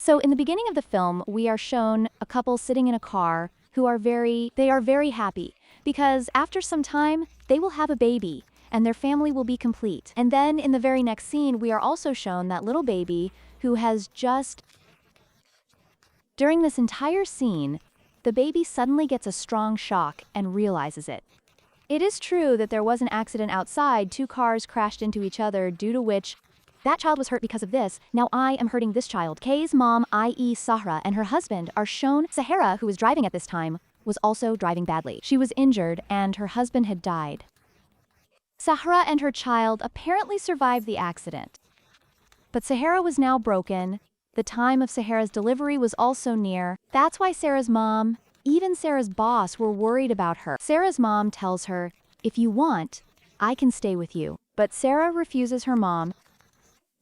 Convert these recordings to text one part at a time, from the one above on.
So in the beginning of the film, we are shown a couple sitting in a car who are very happy because after some time, they will have a baby and their family will be complete. And then in the very next scene, we are also shown that little baby who has just... During this entire scene, the baby suddenly gets a strong shock and realizes it. It is true that there was an accident outside, 2 cars crashed into each other, due to which that child was hurt because of this. Now I am hurting this child. Kay's mom, i.e. Sahra, and her husband are shown. Sahara, who was driving at this time, was also driving badly. She was injured and her husband had died. Sahra and her child apparently survived the accident. But Sahara was now broken. The time of Sahara's delivery was also near. That's why Sarah's mom, even Sarah's boss, were worried about her. Sarah's mom tells her, "If you want, I can stay with you." But Sarah refuses her mom.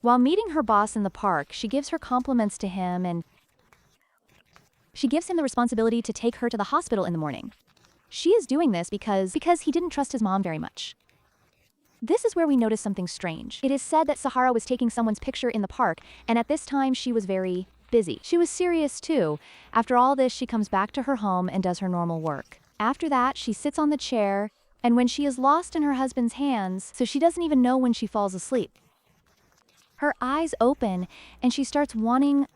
While meeting her boss in the park, she gives her compliments to him and she gives him the responsibility to take her to the hospital in the morning. She is doing this because he didn't trust his mom very much. This is where we notice something strange. It is said that Sahara was taking someone's picture in the park, and at this time she was very busy. She was serious too. After all this, she comes back to her home and does her normal work. After that, she sits on the chair, and when she is lost in her husband's hands, so she doesn't even know when she falls asleep. Her eyes open, and she starts wanting,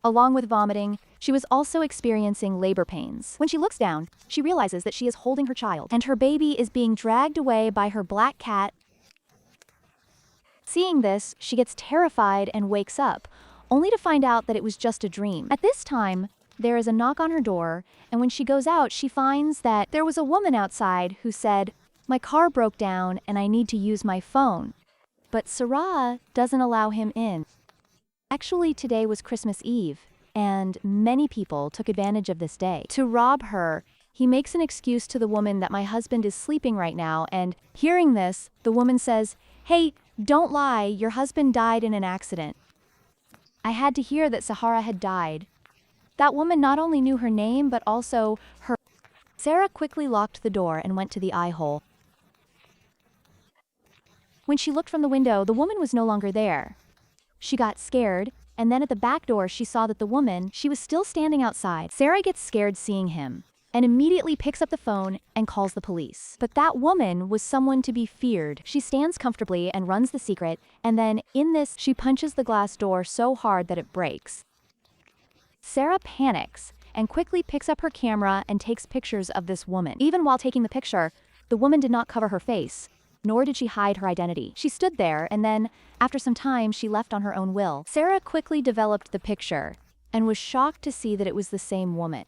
along with vomiting. She was also experiencing labor pains. When she looks down, she realizes that she is holding her child, and her baby is being dragged away by her black cat. Seeing this, she gets terrified and wakes up, only to find out that it was just a dream. At this time, there is a knock on her door, and when she goes out, she finds that there was a woman outside who said, "My car broke down and I need to use my phone." But Sarah doesn't allow him in. Actually, today was Christmas Eve, and many people took advantage of this day. To rob her, he makes an excuse to the woman that my husband is sleeping right now, and hearing this, the woman says, "Hey, don't lie, your husband died in an accident." I had to hear that Sahara had died. That woman not only knew her name, but also her... Sarah quickly locked the door and went to the eye hole. When she looked from the window, the woman was no longer there. She got scared, and then at the back door she saw that the woman, she was still standing outside. Sarah gets scared seeing him, and immediately picks up the phone and calls the police. But that woman was someone to be feared. She stands comfortably and runs the secret, and then, in this, she punches the glass door so hard that it breaks. Sarah panics, and quickly picks up her camera and takes pictures of this woman. Even while taking the picture, the woman did not cover her face, nor did she hide her identity. She stood there, and then, after some time, she left on her own will. Sarah quickly developed the picture, and was shocked to see that it was the same woman.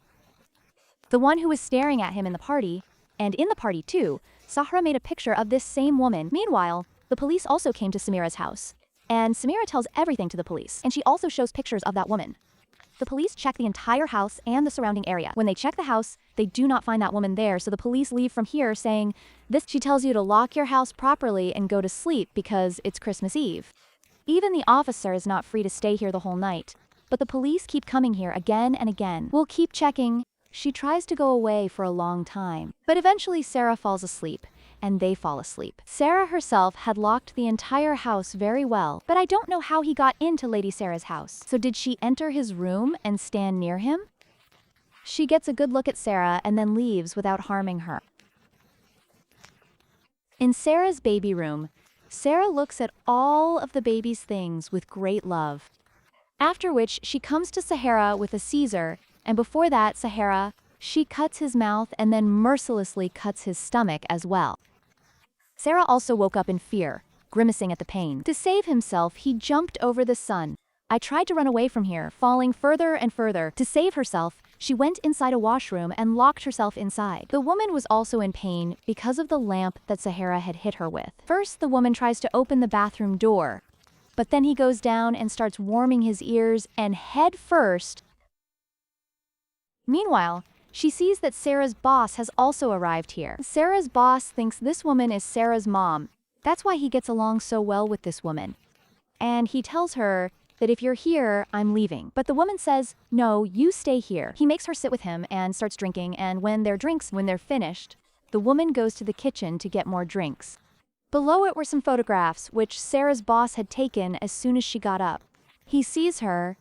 The one who was staring at him in the party, and in the party too, Sahra made a picture of this same woman. Meanwhile, the police also came to Samira's house, and Samira tells everything to the police, and she also shows pictures of that woman. The police check the entire house and the surrounding area. When they check the house, they do not find that woman there, so the police leave from here saying, she tells you to lock your house properly and go to sleep because it's Christmas Eve. Even the officer is not free to stay here the whole night, but the police keep coming here again and again. We'll keep checking. She tries to go away for a long time, but eventually Sarah falls asleep, and they fall asleep. Sarah herself had locked the entire house very well, but I don't know how he got into Lady Sarah's house. So did she enter his room and stand near him? She gets a good look at Sarah and then leaves without harming her. In Sarah's baby room, Sarah looks at all of the baby's things with great love. After which, she comes to Sahara with a Caesar, and before that, Sahara, she cuts his mouth and then mercilessly cuts his stomach as well. Sarah also woke up in fear, grimacing at the pain. To save himself, he jumped over the sun. I tried to run away from here, falling further and further. To save herself, she went inside a washroom and locked herself inside. The woman was also in pain because of the lamp that Sahara had hit her with. First, the woman tries to open the bathroom door, but then he goes down and starts warming his ears and head first. Meanwhile, she sees that Sarah's boss has also arrived here. Sarah's boss thinks this woman is Sarah's mom. That's why he gets along so well with this woman. And he tells her that if you're here, I'm leaving. But the woman says, no, you stay here. He makes her sit with him and starts drinking, and when they're finished, the woman goes to the kitchen to get more drinks. Below it were some photographs, which Sarah's boss had taken as soon as she got up. He sees her,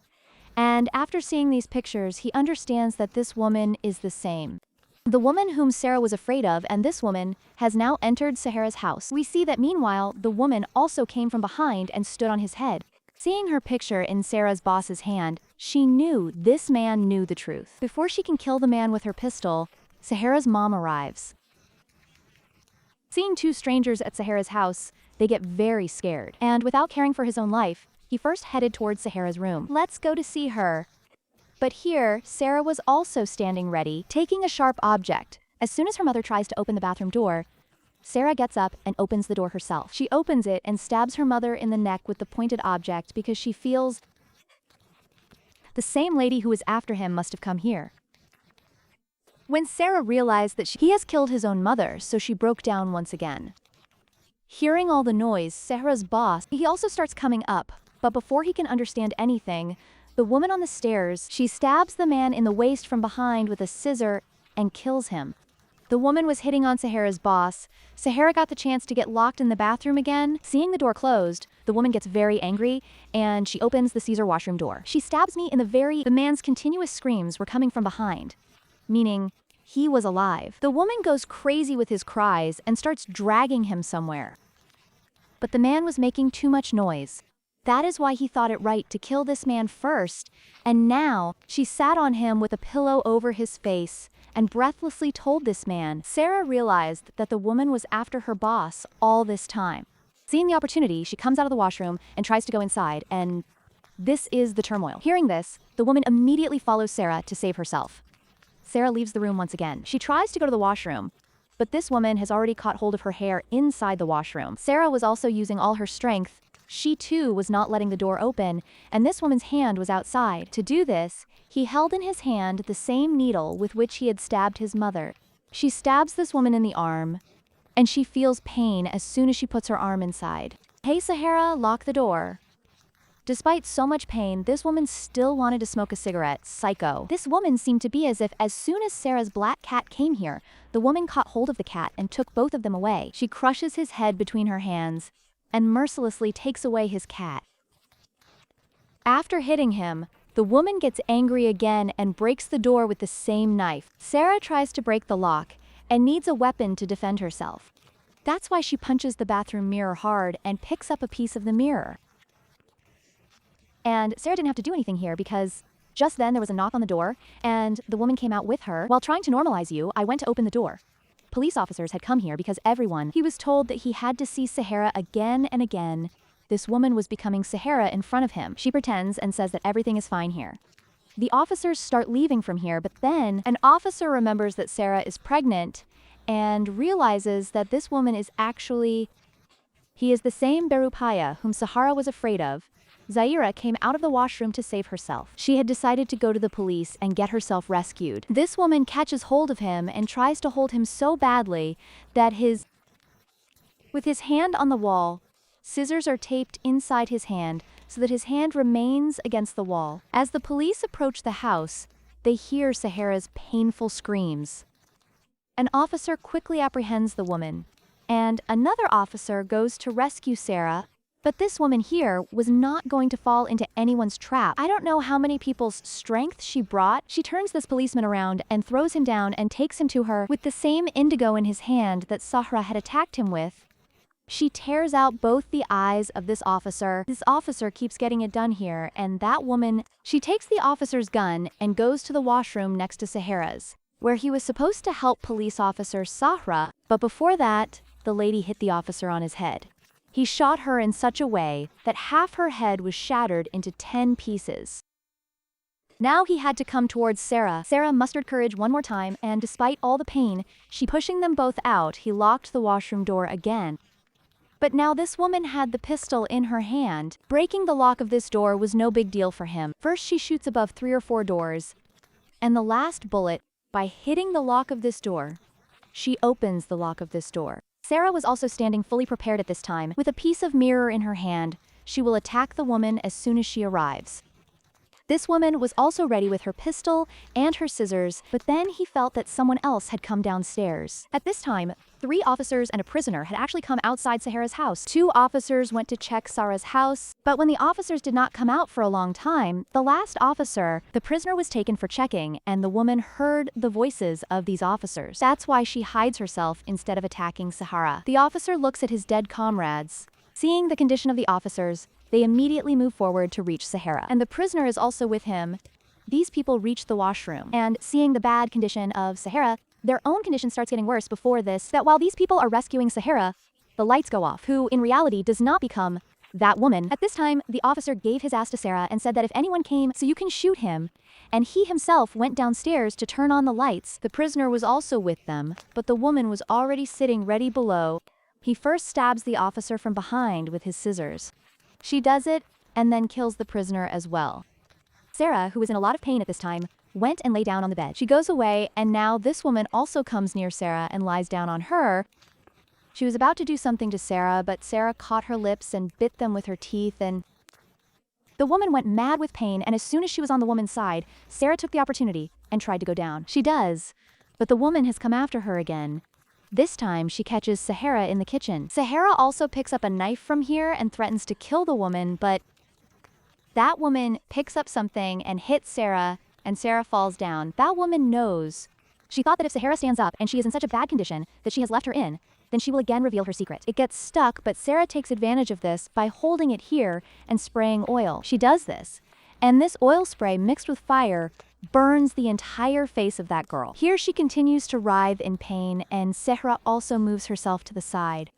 And after seeing these pictures, he understands that this woman is the same. The woman whom Sarah was afraid of, and this woman has now entered Sahara's house. We see that meanwhile, the woman also came from behind and stood on his head. Seeing her picture in Sarah's boss's hand, she knew this man knew the truth. Before she can kill the man with her pistol, Sahara's mom arrives. Seeing two strangers at Sahara's house, they get very scared. And without caring for his own life, he first headed towards Sahara's room. Let's go to see her. But here, Sarah was also standing ready, taking a sharp object. As soon as her mother tries to open the bathroom door, Sarah gets up and opens the door herself. She opens it and stabs her mother in the neck with the pointed object because she feels the same lady who was after him must have come here. When Sarah realized that he has killed his own mother, so she broke down once again. Hearing all the noise, Sarah's boss, he also starts coming up, but before he can understand anything, the woman on the stairs, she stabs the man in the waist from behind with a scissor and kills him. The woman was hitting on Sahara's boss. Sahara got the chance to get locked in the bathroom again. Seeing the door closed, the woman gets very angry and she opens the Caesar washroom door. She stabs me in the man's continuous screams were coming from behind, meaning he was alive. The woman goes crazy with his cries and starts dragging him somewhere. But the man was making too much noise. That is why he thought it right to kill this man first, and now she sat on him with a pillow over his face and breathlessly told this man. Sarah realized that the woman was after her boss all this time. Seeing the opportunity, she comes out of the washroom and tries to go inside, and this is the turmoil. Hearing this, the woman immediately follows Sarah to save herself. Sarah leaves the room once again. She tries to go to the washroom, but this woman has already caught hold of her hair inside the washroom. Sarah was also using all her strength. She too was not letting the door open, and this woman's hand was outside. To do this, he held in his hand the same needle with which he had stabbed his mother. She stabs this woman in the arm, and she feels pain as soon as she puts her arm inside. Hey Sahara, lock the door. Despite so much pain, this woman still wanted to smoke a cigarette. Psycho. This woman seemed to be as if as soon as Sarah's black cat came here, the woman caught hold of the cat and took both of them away. She crushes his head between her hands and mercilessly takes away his cat. After hitting him, the woman gets angry again and breaks the door with the same knife. Sarah tries to break the lock and needs a weapon to defend herself. That's why she punches the bathroom mirror hard and picks up a piece of the mirror. And Sarah didn't have to do anything here because just then there was a knock on the door and the woman came out with her. While trying to normalize you, I went to open the door. Police officers had come here because he was told that he had to see Sahara again and again. This woman was becoming Sahara in front of him. She pretends and says that everything is fine here. The officers start leaving from here, but then an officer remembers that Sarah is pregnant and realizes that this woman is he is the same Berupaya whom Sahara was afraid of. Zaira came out of the washroom to save herself. She had decided to go to the police and get herself rescued. This woman catches hold of him and tries to hold him so badly that with his hand on the wall, scissors are taped inside his hand so that his hand remains against the wall. As the police approach the house, they hear Sahara's painful screams. An officer quickly apprehends the woman, and another officer goes to rescue Sarah. But this woman here was not going to fall into anyone's trap. I don't know how many people's strength she brought. She turns this policeman around and throws him down and takes him to her with the same indigo in his hand that Sahara had attacked him with. She tears out both the eyes of this officer. This officer keeps getting it done here, and that woman, she takes the officer's gun and goes to the washroom next to Sahara's, where he was supposed to help police officer Sahara, but before that, the lady hit the officer on his head. He shot her in such a way that half her head was shattered into 10 pieces. Now he had to come towards Sarah. Sarah mustered courage one more time, and despite all the pain, pushing them both out, he locked the washroom door again. But now this woman had the pistol in her hand. Breaking the lock of this door was no big deal for him. First she shoots above 3 or 4 doors, and the last bullet, by hitting the lock of this door, she opens the lock of this door. Sarah was also standing fully prepared at this time. With a piece of mirror in her hand, she will attack the woman as soon as she arrives. This woman was also ready with her pistol and her scissors, but then he felt that someone else had come downstairs. At this time, 3 officers and a prisoner had actually come outside Sahara's house. 2 officers went to check Sarah's house, but when the officers did not come out for a long time, the last officer, the prisoner was taken for checking, and the woman heard the voices of these officers. That's why she hides herself instead of attacking Sahara. The officer looks at his dead comrades. Seeing the condition of the officers, they immediately move forward to reach Sahara, and the prisoner is also with him. These people reach the washroom, and seeing the bad condition of Sahara, their own condition starts getting worse before this, that while these people are rescuing Sahara, the lights go off, who in reality does not become that woman. At this time, the officer gave his ass to Sarah and said that if anyone came, so you can shoot him, and he himself went downstairs to turn on the lights. The prisoner was also with them, but the woman was already sitting ready below. He first stabs the officer from behind with his scissors. She does it, and then kills the prisoner as well. Sarah, who was in a lot of pain at this time, went and lay down on the bed. She goes away, and now this woman also comes near Sarah and lies down on her. She was about to do something to Sarah, but Sarah caught her lips and bit them with her teeth, and the woman went mad with pain, and as soon as she was on the woman's side, Sarah took the opportunity and tried to go down. She does, but the woman has come after her again. This time, she catches Sahara in the kitchen. Sahara also picks up a knife from here and threatens to kill the woman, but that woman picks up something and hits Sarah, and Sarah falls down. That woman knows. She thought that if Sahara stands up and she is in such a bad condition that she has left her in, then she will again reveal her secret. It gets stuck, but Sarah takes advantage of this by holding it here and spraying oil. She does this, and this oil spray mixed with fire burns the entire face of that girl. Here she continues to writhe in pain, and Sahara also moves herself to the side.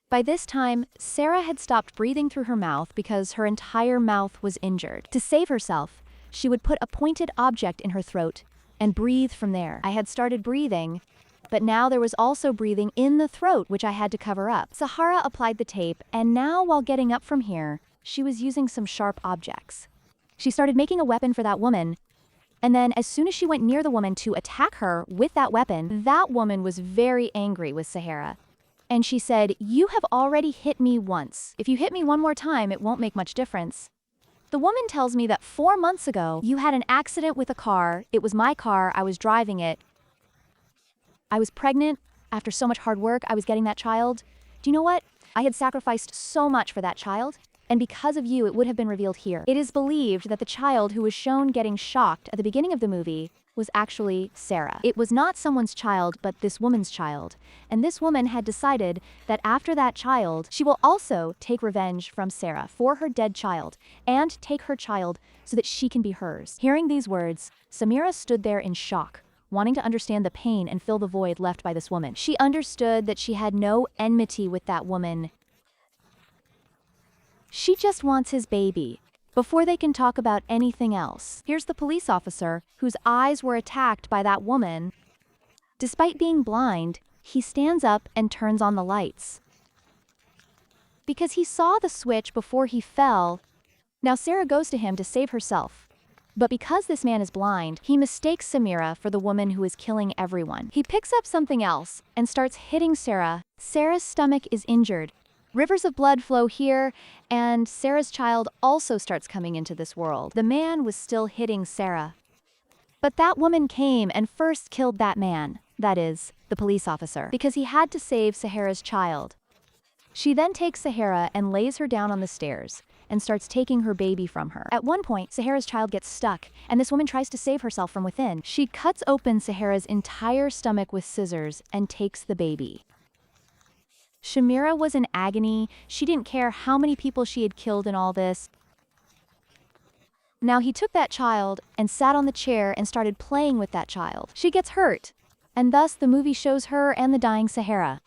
By this time, Sarah had stopped breathing through her mouth because her entire mouth was injured. To save herself, she would put a pointed object in her throat and breathe from there. I had started breathing, but now there was also breathing in the throat, which I had to cover up. Sahara applied the tape, and now while getting up from here, she was using some sharp objects. She started making a weapon for that woman, and then as soon as she went near the woman to attack her with that weapon, that woman was very angry with Sahara. And she said, "You have already hit me once. If you hit me one more time, it won't make much difference." The woman tells me that 4 months ago, you had an accident with a car. It was my car. I was driving it. I was pregnant. After so much hard work, I was getting that child. Do you know what? I had sacrificed so much for that child. And because of you, it would have been revealed here. It is believed that the child who was shown getting shocked at the beginning of the movie was actually Sarah. It was not someone's child, but this woman's child. And this woman had decided that after that child, she will also take revenge from Sarah for her dead child and take her child so that she can be hers. Hearing these words, Samira stood there in shock, wanting to understand the pain and fill the void left by this woman. She understood that she had no enmity with that woman. She just wants his baby, before they can talk about anything else. Here's the police officer, whose eyes were attacked by that woman. Despite being blind, he stands up and turns on the lights. Because he saw the switch before he fell. Now Sarah goes to him to save herself. But because this man is blind, he mistakes Samira for the woman who is killing everyone. He picks up something else and starts hitting Sarah. Sarah's stomach is injured. Rivers of blood flow here, and Sarah's child also starts coming into this world. The man was still hitting Sarah. But that woman came and first killed that man, that is, the police officer, because he had to save Sahara's child. She then takes Sahara and lays her down on the stairs and starts taking her baby from her. At one point, Sahara's child gets stuck, and this woman tries to save herself from within. She cuts open Sahara's entire stomach with scissors and takes the baby. Samira was in agony. She didn't care how many people she had killed in all this. Now he took that child and sat on the chair and started playing with that child. She gets hurt, and thus the movie shows her and the dying Sahara.